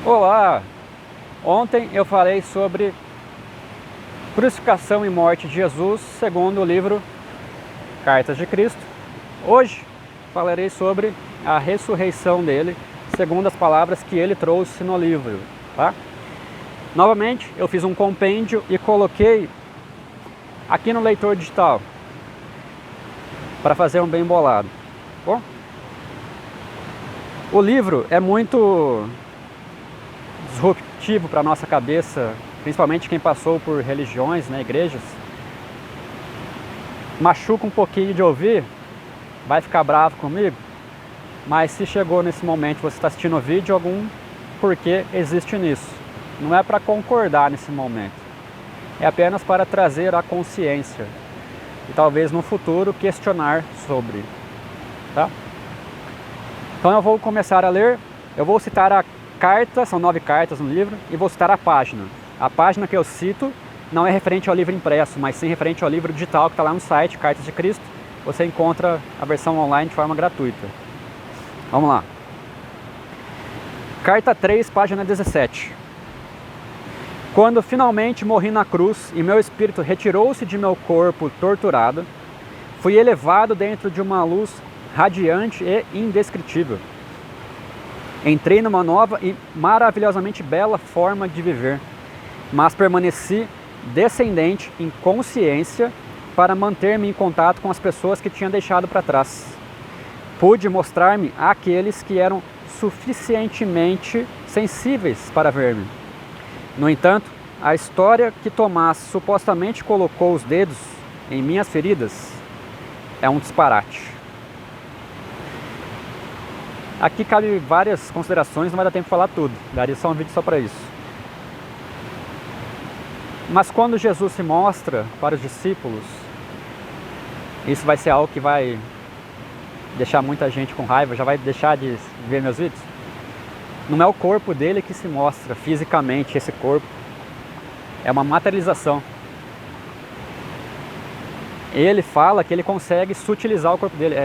Olá! Ontem eu falei sobre crucificação e morte de Jesus segundo o livro Cartas de Cristo. Hoje falarei sobre a ressurreição dele segundo as palavras que ele trouxe no livro, tá? Novamente eu fiz um compêndio e coloquei aqui no leitor digital para fazer um bem bolado. Bom, o livro é muito disruptivo para a nossa cabeça, principalmente quem passou por religiões, né, igrejas. Machuca um pouquinho de ouvir, vai ficar bravo comigo, mas se chegou nesse momento, você está assistindo o vídeo, algum porquê existe nisso. Não é para concordar nesse momento, é apenas para trazer a consciência e talvez no futuro questionar sobre, tá? Então eu vou começar a ler, eu vou citar a carta, são 9 cartas no livro, e vou citar a página. A página que eu cito não é referente ao livro impresso, mas sim referente ao livro digital que está lá no site, Cartas de Cristo. Você encontra a versão online de forma gratuita. Vamos lá. Carta 3, página 17. Quando finalmente morri na cruz e meu espírito retirou-se de meu corpo torturado, fui elevado dentro de uma luz radiante e indescritível. Entrei numa nova e maravilhosamente bela forma de viver, mas permaneci descendente em consciência para manter-me em contato com as pessoas que tinha deixado para trás. Pude mostrar-me àqueles que eram suficientemente sensíveis para ver-me. No entanto, a história que Tomás supostamente colocou os dedos em minhas feridas é um disparate. Aqui cabe várias considerações, não vai dar tempo de falar tudo, daria só um vídeo só para isso. Mas quando Jesus se mostra para os discípulos, isso vai ser algo que vai deixar muita gente com raiva, já vai deixar de ver meus vídeos. Não é o corpo dele que se mostra fisicamente, esse corpo é uma materialização. Ele fala que ele consegue sutilizar o corpo dele,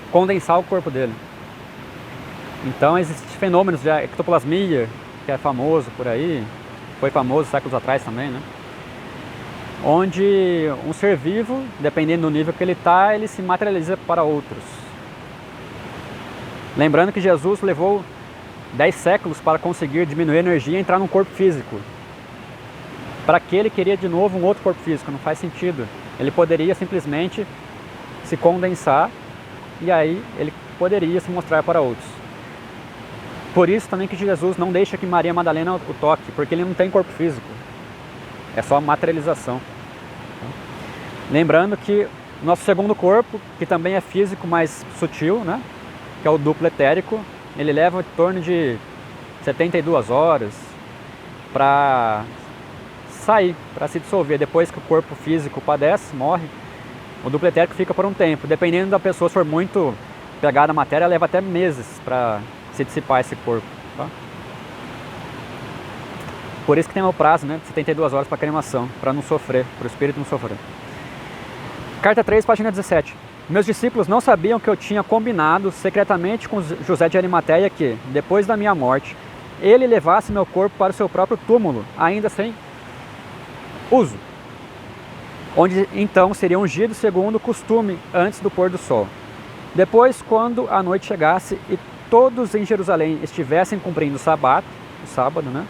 condensar o corpo dele. Então existem fenômenos de ectoplasmia, que é famoso por aí, foi famoso séculos atrás também, né? Onde um ser vivo, dependendo do nível que ele está, ele se materializa para outros. Lembrando que Jesus levou 10 séculos para conseguir diminuir a energia e entrar num corpo físico. Para que ele queria de novo um outro corpo físico? Não faz sentido. Ele poderia simplesmente se condensar e aí ele poderia se mostrar para outros. Por isso também que Jesus não deixa que Maria Madalena o toque, porque ele não tem corpo físico, é só materialização. Lembrando que nosso segundo corpo, que também é físico, mas sutil, né, que é o duplo etérico, ele leva em torno de 72 horas para sair, para se dissolver. Depois que o corpo físico padece, morre, o duplo etérico fica por um tempo. Dependendo da pessoa, se for muito pegada à matéria, leva até meses para se dissipar esse corpo, tá? Por isso que tem o prazo, né, de 72 horas para cremação, para não sofrer, para o espírito não sofrer. Carta 3, página 17. Meus discípulos não sabiam que eu tinha combinado secretamente com José de Arimateia que, depois da minha morte, ele levasse meu corpo para o seu próprio túmulo, ainda sem uso, onde então seria ungido segundo o costume antes do pôr do sol. Depois, quando a noite chegasse e todos em Jerusalém estivessem cumprindo o sábado, né?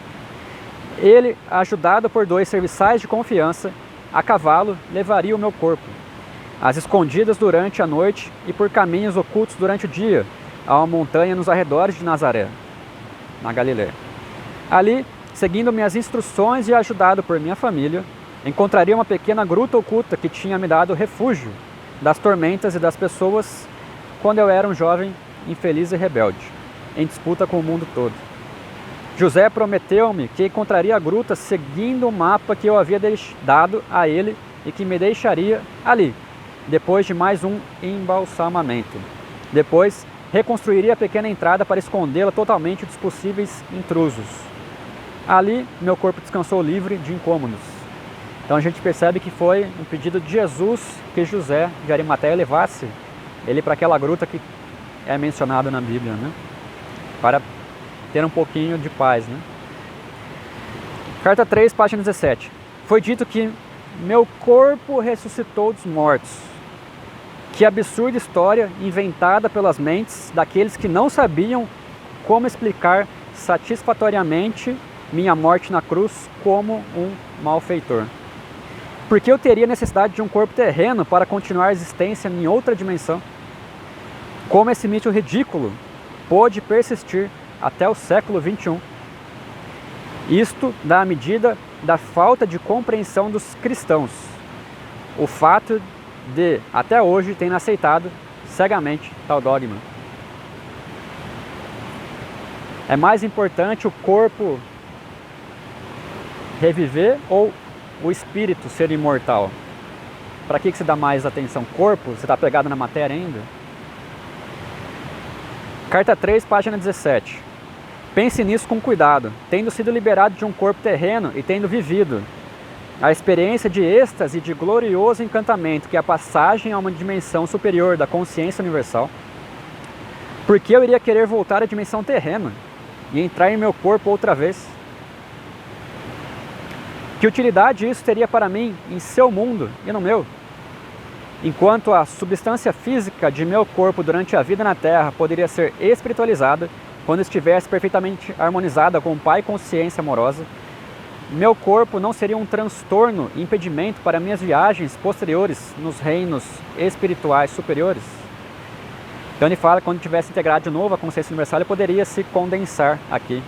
Ele, ajudado por 2 serviçais de confiança, a cavalo, levaria o meu corpo, às escondidas durante a noite e por caminhos ocultos durante o dia, a uma montanha nos arredores de Nazaré, na Galiléia. Ali, seguindo minhas instruções e ajudado por minha família, encontraria uma pequena gruta oculta que tinha me dado refúgio das tormentas e das pessoas quando eu era um jovem infeliz e rebelde, em disputa com o mundo todo. José prometeu-me que encontraria a gruta seguindo o mapa que eu havia dado a ele e que me deixaria ali, depois de mais um embalsamamento. Depois, reconstruiria a pequena entrada para escondê-la totalmente dos possíveis intrusos. Ali, meu corpo descansou livre de incômodos. Então a gente percebe que foi um pedido de Jesus que José de Arimateia levasse ele para aquela gruta que é mencionado na Bíblia, né? Para ter um pouquinho de paz, né? Carta 3, página 17. Foi dito que meu corpo ressuscitou dos mortos. Que absurda história inventada pelas mentes daqueles que não sabiam como explicar satisfatoriamente minha morte na cruz como um malfeitor. Porque eu teria necessidade de um corpo terreno para continuar a existência em outra dimensão? Como esse mito ridículo pôde persistir até o século XXI? Isto dá a medida da falta de compreensão dos cristãos. O fato de, até hoje, terem aceitado cegamente tal dogma. É mais importante o corpo reviver ou o espírito ser imortal? Para que você dá mais atenção? Corpo? Você está pegado na matéria ainda? Carta 3, página 17. Pense nisso com cuidado, tendo sido liberado de um corpo terreno e tendo vivido a experiência de êxtase e de glorioso encantamento, que é a passagem a uma dimensão superior da consciência universal. Por que eu iria querer voltar à dimensão terrena e entrar em meu corpo outra vez? Que utilidade isso teria para mim em seu mundo e no meu? Enquanto a substância física de meu corpo durante a vida na Terra poderia ser espiritualizada quando estivesse perfeitamente harmonizada com o Pai Consciência Amorosa, meu corpo não seria um transtorno e impedimento para minhas viagens posteriores nos reinos espirituais superiores? Então ele fala que quando tivesse integrado de novo a consciência universal, ele poderia se condensar aqui,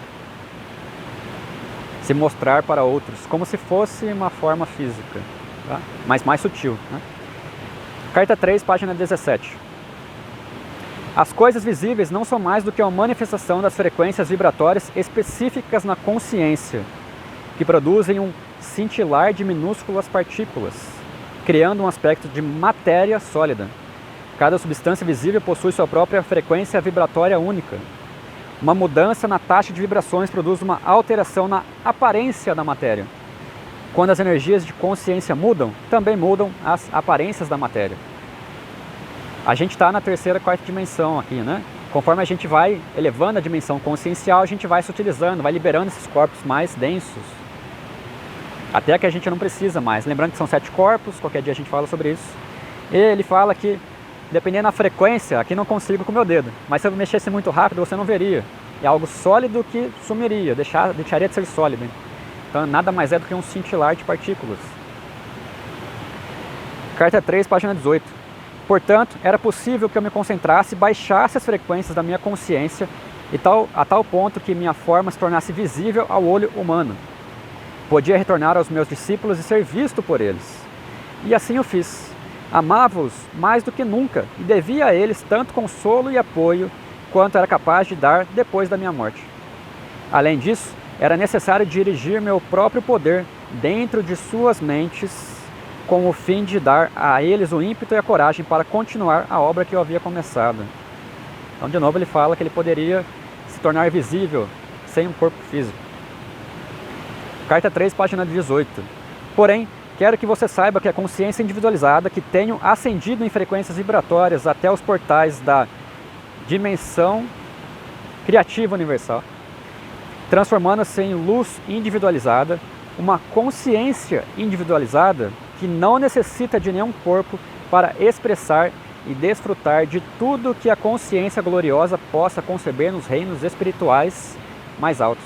se mostrar para outros, como se fosse uma forma física, tá? Mas mais sutil, né? Carta 3, página 17. As coisas visíveis não são mais do que uma manifestação das frequências vibratórias específicas na consciência, que produzem um cintilar de minúsculas partículas, criando um aspecto de matéria sólida. Cada substância visível possui sua própria frequência vibratória única. Uma mudança na taxa de vibrações produz uma alteração na aparência da matéria. Quando as energias de consciência mudam, também mudam as aparências da matéria. A gente está na terceira, quarta dimensão aqui, né? Conforme a gente vai elevando a dimensão consciencial, a gente vai se utilizando, vai liberando esses corpos mais densos. Até que a gente não precisa mais. Lembrando que são 7 corpos, qualquer dia a gente fala sobre isso. E ele fala que, dependendo da frequência, aqui não consigo com o meu dedo. Mas se eu mexesse muito rápido, você não veria. É algo sólido que sumiria, deixaria de ser sólido. Então nada mais é do que um cintilar de partículas. Carta 3, página 18. Portanto, era possível que eu me concentrasse e baixasse as frequências da minha consciência a tal ponto que minha forma se tornasse visível ao olho humano. Podia retornar aos meus discípulos e ser visto por eles. E assim eu fiz. Amava-os mais do que nunca e devia a eles tanto consolo e apoio quanto era capaz de dar depois da minha morte. Além disso, era necessário dirigir meu próprio poder dentro de suas mentes com o fim de dar a eles o ímpeto e a coragem para continuar a obra que eu havia começado. Então, de novo, ele fala que ele poderia se tornar visível sem um corpo físico. Carta 3, página 18. Porém, quero que você saiba que a consciência individualizada que tenho ascendido em frequências vibratórias até os portais da dimensão criativa universal, transformando-se em luz individualizada, uma consciência individualizada que não necessita de nenhum corpo para expressar e desfrutar de tudo que a consciência gloriosa possa conceber nos reinos espirituais mais altos.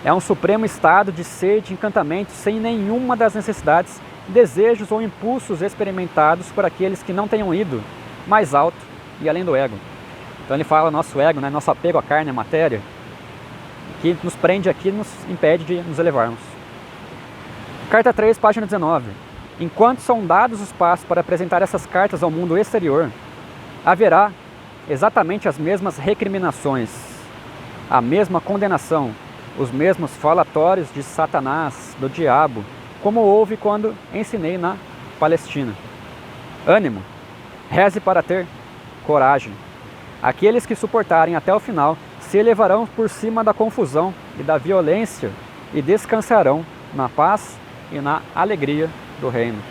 É um supremo estado de ser de encantamento sem nenhuma das necessidades, desejos ou impulsos experimentados por aqueles que não tenham ido mais alto e além do ego. Então ele fala nosso ego, né, nosso apego à carne, à matéria, que nos prende aqui e nos impede de nos elevarmos. Carta 3, página 19. Enquanto são dados os passos para apresentar essas cartas ao mundo exterior, haverá exatamente as mesmas recriminações, a mesma condenação, os mesmos falatórios de Satanás, do diabo, como houve quando ensinei na Palestina. Ânimo, reze para ter coragem. Aqueles que suportarem até o final se elevarão por cima da confusão e da violência e descansarão na paz e na alegria do reino.